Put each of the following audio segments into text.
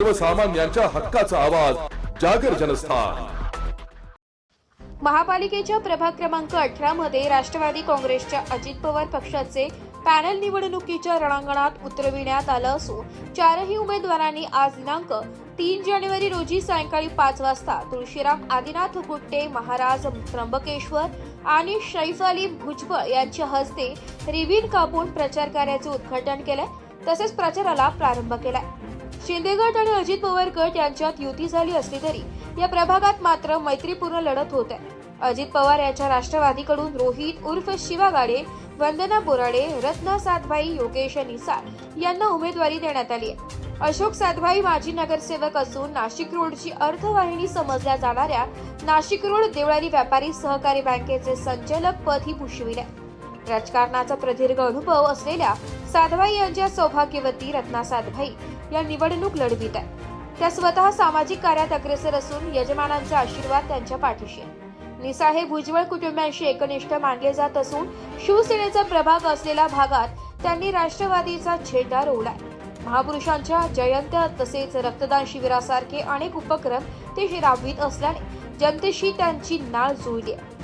सर्वसामान्यांच्या हक्काचा आवाज जागर जनस्थान। महापालिकेच्या प्रभाग क्रमांक 18 मध्ये राष्ट्रवादी काँग्रेसच्या अजित पवार पक्षाचे पॅनल निवडणुकीच्या रणांगणात उतरविण्यात आलं असून चारही उमेदवारांनी आज दिनांक 3 जानेवारी रोजी सायंकाळी 5 वाजता तुळशीराम आदिनाथ गुट्टे महाराज त्र्यंबकेश्वर आणि शैफ अली भुजबळ यांच्या हस्ते रिबीन कापून प्रचार कार्याचे उद्घाटन केले। तसेच प्रचाराला प्रारंभ केलाय। शिंदे गट आणि अजित पवार गट यांच्यात युती झाली असली तरी या प्रभागात मात्र मैत्रीपूर्ण लढत होत आहे। अजित पवार यांच्या राष्ट्रवादीकडून रोहित उर्फ शिवा गाडे, वंदना बोराडे, रत्ना सातभाई, योगेश निसार यांना उमेदवारी देण्यात आली आहे। अशोक सातभाई माजी नगरसेवक असून नाशिक रोडची अर्थवाहिनी समजल्या जाणाऱ्या नाशिक रोड देवळाली व्यापारी सहकारी बँकेचे संचालक पदही भूषविले। राजकारणाचा प्रदीर्घ अनुभव असलेल्या सातभाई यांच्या सौभाग्यवती रत्ना सातभाई या निवडणूक लढवित आहेत। त्या स्वतः सामाजिक कार्यात अग्रेसर असून यजमानांचा आशीर्वाद त्यांच्या पाठीशी आहे। निसाळ हे भुजबळ कुटुंबियांशी एकनिष्ठ मानले जात असून शिवसेनेचा प्रभाग असलेल्या भागात त्यांनी राष्ट्रवादीचा झेंडा रोवलाय। महापुरुषांच्या जयंत्या तसेच रक्तदान शिबिरासारखे अनेक उपक्रम ते राबवित असल्याने जनतेशी त्यांची नाळ जुळली आहे।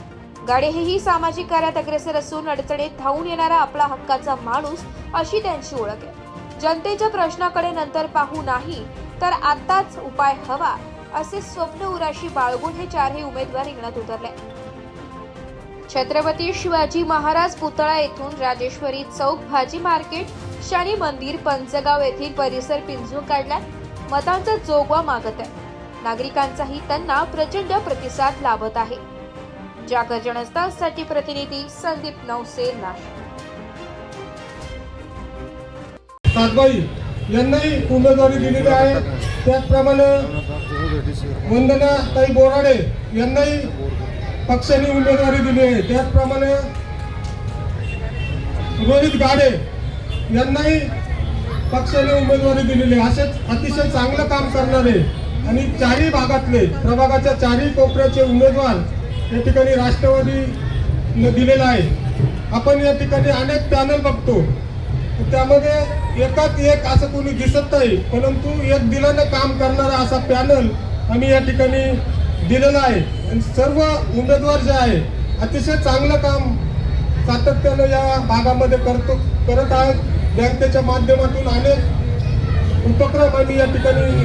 गाडे हेही सामाजिक कार्यात अग्रेसर असून अडचणीत धावून येणारा आपला हक्काचा माणूस अशी त्यांची ओळख आहे। जनतेच्या प्रश्नाकडे नंतर पाहू नाही तर आताच उपाय हवा असे स्वप्न उराशी बाळगून हे चारही उमेदवार रिंगणात उतरले। छत्रपती शिवाजी महाराज पुतळा येथून राजेश्वरी चौक, भाजी मार्केट, शनी मंदिर, पंचगाव येथील परिसर पिंजून काढला। मतांचा जोगवा मागत आहे। नागरिकांचाही त्यांना प्रचंड प्रतिसाद लाभत आहे। जागर जनस्थानसाठी प्रतिनिधी संदीप नवसे, नाशिक। सातभाई यांनाही उमेदवारी दिलेली आहे। त्याचप्रमाणे वंदना ताई बोराडे यांनाही पक्षाने उमेदवारी दिली आहे। त्याचप्रमाणे रोहित गाडे यांनाही पक्षाने उमेदवारी दिलेली आहे। असेच अतिशय चांगलं काम करणारे आणि चारही भागातले प्रभागाच्या चारही कोपऱ्याचे उमेदवार या ठिकाणी राष्ट्रवादी दिलेला आहे। आपण या ठिकाणी अनेक पॅनल बघतो, त्यामध्ये एकात एक असं कोणी दिसत नाही, परंतु एक दिलानं काम करणारा असा पॅनल आम्ही या ठिकाणी दिलेला आहे। आणि सर्व उमेदवार जे आहे अतिशय चांगलं काम सातत्यानं या भागामध्ये करत आहेत। बँकेच्या माध्यमातून अनेक उपक्रम आम्ही या ठिकाणी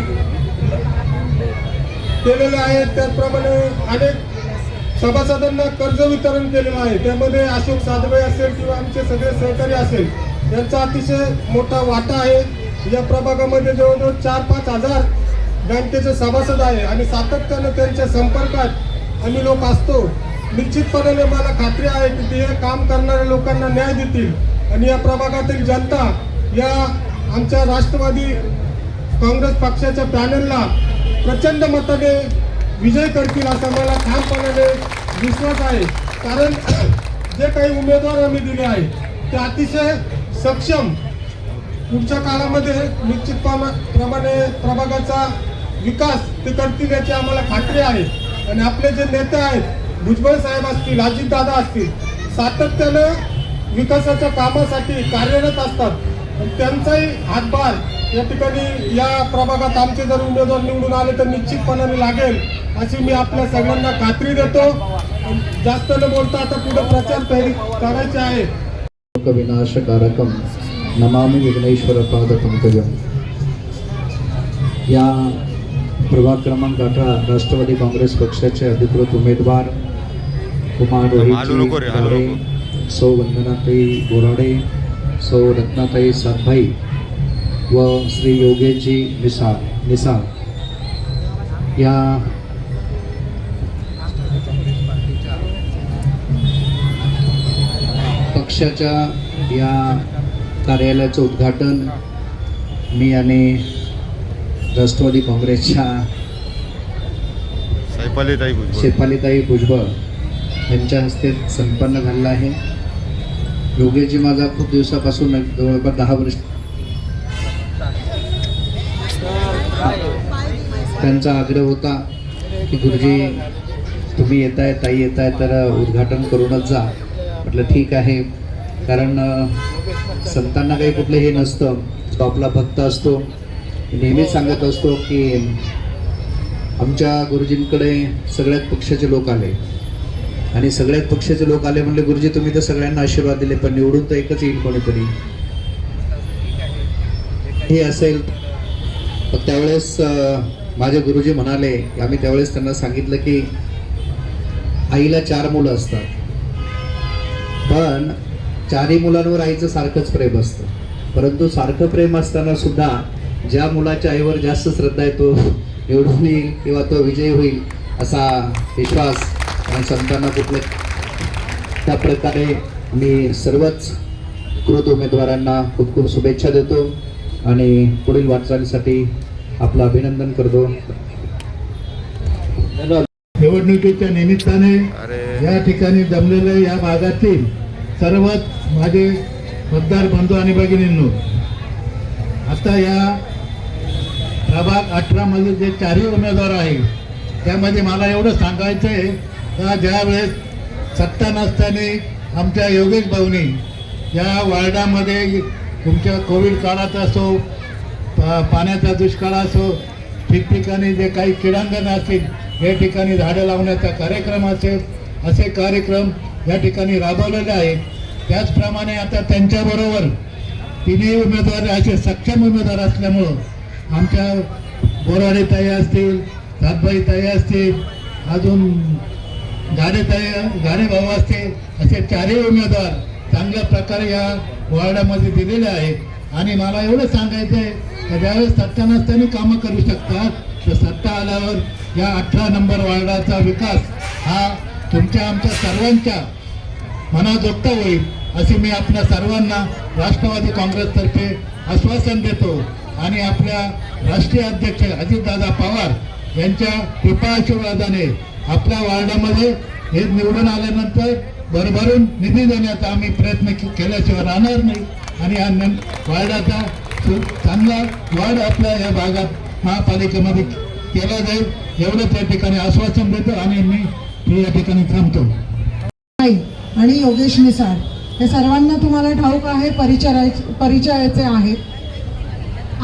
केलेले आहेत। त्याचप्रमाणे अनेक सभासदांना कर्ज वितरण केलेलं आहे। त्यामध्ये अशोक सातभाई असेल किंवा आमचे सगळे सहकारी असेल यांचा अतिशय मोठा वाटा आहे। या प्रभागामध्ये जवळजवळ 4-5 हजार बँकेचे सभासद आहे आणि सातत्यानं त्यांच्या संपर्कात आम्ही लोक असतो। निश्चितपणे मला खात्री आहे की ते काम करणाऱ्या लोकांना न्याय देतील आणि या प्रभागातील जनता या आमच्या राष्ट्रवादी काँग्रेस पक्षाच्या पॅनलला प्रचंड मताने विजय करतील असा मला ठामपणाने विश्वास आहे। कारण जे काही उमेदवार आम्ही दिले आहे ते अतिशय सक्षम पुढच्या काळामध्ये निश्चितप्रमाणे प्रभागाचा विकास ते करतील याची आम्हाला खात्री आहे। आणि आपले जे नेते आहेत भुजबळ साहेब असतील, अजित दादा असतील, सातत्यानं विकासाच्या कामासाठी कार्यरत असतात। त्यांचाही हातभार या ठिकाणी या प्रभागात आमचे जर उमेदवार निवडून आले तर निश्चितपणाने लागेल अशी मी आपल्या सगळ्यांना खात्री देतो। जास्त न बोलता आता पुढे प्रचार करायचे आहे। विनाशकारकम नमामि विघ्नेश्वर पाद पंकजम। या प्रभाग क्रमांक 18 राष्ट्रवादी काँग्रेस पक्षाचे अधिकृत उमेदवार कुमार रोहित सौ वंदनाताई बोराडे, सौ रत्नाताई सातभाई व श्री योगेशजी निसार या पक्षाच्या या कार्यालयाचं उद्घाटन मी आणि राष्ट्रवादी काँग्रेसच्या शेफालीताई भुजबळ यांच्या हस्ते संपन्न झालेला आहे। योगेशजी माझा खूप दिवसापासून जवळपास 10 वर्ष त्यांचा आग्रह होता की गुरुजी तुम्ही येताय, ताई येताय तर उद्घाटन करूनच जा। म्हटलं ठीक आहे, कारण संतांना काही कुठलं हे नसतं, तो आपला भक्त असतो नेहमीच सांगत असतो की आमच्या गुरुजींकडे सगळ्याच पक्षाचे लोक आले आणि सगळ्याच पक्षाचे लोक आले म्हणले गुरुजी तुम्ही तर सगळ्यांना आशीर्वाद दिले पण निवडून तर एकच येईल कोणीतरी हे असेल. त्यावेळेस माझे गुरुजी म्हणाले की आम्ही त्यावेळेस त्यांना सांगितलं की आईला 4 मुलं असतात पण 4ही मुलांवर आईचं सारखंच प्रेम असतं, परंतु सारखं प्रेम असताना सुद्धा ज्या मुलाच्या आईवर जास्त श्रद्धा आहे तो निवडून येईल किंवा तो विजयी होईल असा विश्वास आणि संतांना कुठल्या त्या प्रकारे मी सर्वच कृत उमेदवारांना खूप खूप शुभेच्छा देतो आणि पुढील वाटचालीसाठी आपलं अभिनंदन करतो. निवडणुकीच्या निमित्ताने या ठिकाणी जमलेले या भागातील सर्वच माझे मतदार बंधू आणि भगिनींनो, आता या प्रभाग 18 मध्ये जे 4ही उमेदवार आहेत त्यामध्ये मला एवढं सांगायचं आहे का ज्यावेळेस सत्ता नसताना आमच्या योगेश भाऊनी या वार्डामध्ये तुमच्या कोविड काळात असो पाण्याचा दुष्काळ असो ठिकठिकाणी जे काही क्रीडांगण असतील या ठिकाणी झाडं लावण्याचा कार्यक्रम असेल असे कार्यक्रम या ठिकाणी राबवलेले आहेत. त्याचप्रमाणे आता त्यांच्याबरोबर 3ही उमेदवार असे सक्षम उमेदवार असल्यामुळं आमच्या बोराडे ताई असतील, सातबाई ताई असतील, अजून गाडे भाऊ असतील, असे 4ही उमेदवार चांगल्या प्रकारे या वॉर्डामध्ये दिलेले आहेत. आणि मला एवढं सांगायचं आहे की ज्यावेळेस सत्ता नसताना कामं करू शकतात तर सत्ता आल्यावर या 18 नंबर वॉर्डाचा विकास हा तुमच्या आमच्या सर्वांच्या मनाजोगता होईल असे मी आपल्या सर्वांना राष्ट्रवादी काँग्रेसतर्फे आश्वासन देतो. आणि आपल्या राष्ट्रीय अध्यक्ष अजितदादा पवार यांच्या कृपा आशीर्वादाने आपल्या वॉर्डामध्ये हे निवडून आल्यानंतर भरभरून निधी देण्याचा आम्ही प्रयत्न केल्याशिवाय राहणार नाही आणि हा वार्डाचा चांगला वाढ आपल्या या भागात महापालिकेमध्ये केला जाईल एवढं त्या ठिकाणी आश्वासन देतो आणि मी या ठिकाणी थांबतो. आणि योगेश मिसाळ हे सर्वांना तुम्हाला ठाऊक आहे, परिचयाचे आहेत.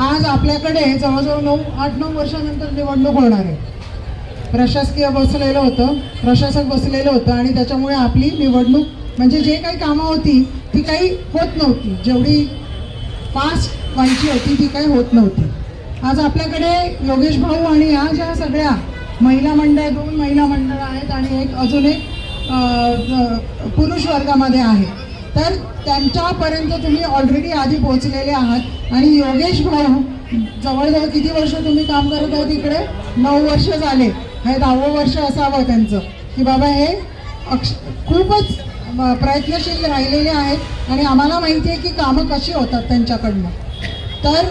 आज आपल्याकडे जवळजवळ 8-9 वर्षानंतर निवडणूक होणार आहे. प्रशासक बसलेलं होतं आणि त्याच्यामुळे आपली निवडणूक म्हणजे जे काही कामं होती ती काही होत नव्हती, जेवढी फास्ट व्हायची होती ती काही होत नव्हती. आज आपल्याकडे योगेश भाऊ आणि या ज्या सगळ्या महिला मंडळ 2 महिला मंडळ आहेत आणि अजून एक पुरुष वर्गामध्ये आहे, तर त्यांच्यापर्यंत तुम्ही ऑलरेडी आधी पोहोचलेले आहात. आणि योगेश भाऊ जवळजवळ किती वर्ष तुम्ही काम करत आहात इकडे? 9 वर्ष झाले. हे 10वं वर्ष असावं त्यांचं की बाबा हे खूपच प्रयत्नशील राहिलेले आहेत आणि आम्हाला माहिती आहे की कामं कशी होतात त्यांच्याकडनं. तर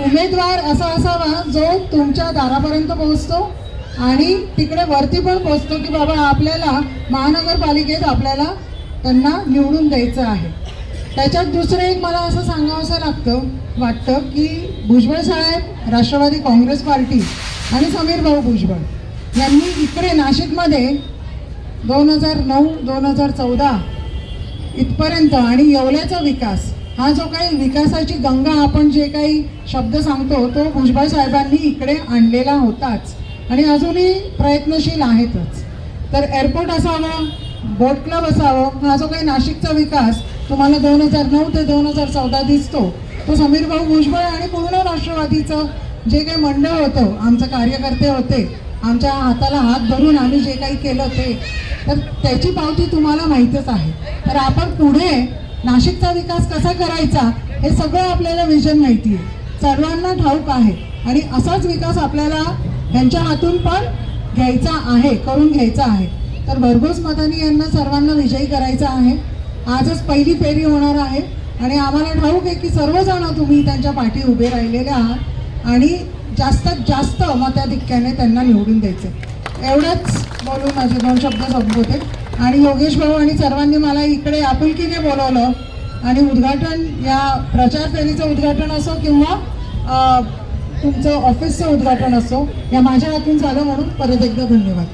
उमेदवार असा असावा जो तुमच्या दारापर्यंत पोहोचतो आणि तिकडे वरती पण पोहोचतो की बाबा आपल्याला महानगरपालिकेत आपल्याला त्यांना निवडून द्यायचं आहे. त्याच्यात दुसरं एक मला असं सांगावंसं वाटतं की भुजबळ साहेब, राष्ट्रवादी काँग्रेस पार्टी आणि समीर भाऊ भुजबळ यांनी इकडे नाशिकमध्ये 2009-2014 इथपर्यंत आणि येवल्याचा विकास हा जो काही विकासाची गंगा आपण जे काही शब्द सांगतो तो भुजबळ साहेबांनी इकडे आणलेला होताच आणि अजूनही प्रयत्नशील आहेतच. तर एअरपोर्ट असावं, बोट क्लब असावं, हा जो काही नाशिकचा विकास तुम्हाला 2009 ते 2014 दिसतो तो समीर भाऊ भुजबळ आणि पूर्ण राष्ट्रवादीचं जे काही मंडळ होतं, आमचे कार्यकर्ते होते, आमच्या हाताला हात धरून आम्ही जे काही केलं ते, तर त्याची पावती तुम्हाला माहीतच आहे. तर आपण पुढे नाशिकचा विकास कसा करायचा हे सगळं आपल्याला विजन माहिती आहे, सर्वांना ठाऊक आहे आणि असाच विकास आपल्याला यांच्या हातून पण घ्यायचा आहे, करून घ्यायचा आहे. तर भरघोस मतांनी यांना सर्वांना विजयी करायचा आहे. आजच पहिली फेरी होणार आहे आणि आम्हाला ठाऊक आहे की सर्वजण तुम्ही त्यांच्या पाठी उभे राहिलेले आहात आणि जास्तीत जास्त मताधिक्याने त्यांना निवडून द्यायचे. एवढंच बोलून माझे 2 शब्द संपवते. आणि योगेश भाऊ आणि सर्वांनी मला इकडे आपुलकीने बोलवलं आणि उद्घाटन या प्रचार फेरीचं उद्घाटन असो किंवा तुमचं ऑफिसचं उद्घाटन असो या माझ्या हातून झालं म्हणून परत एकदा धन्यवाद.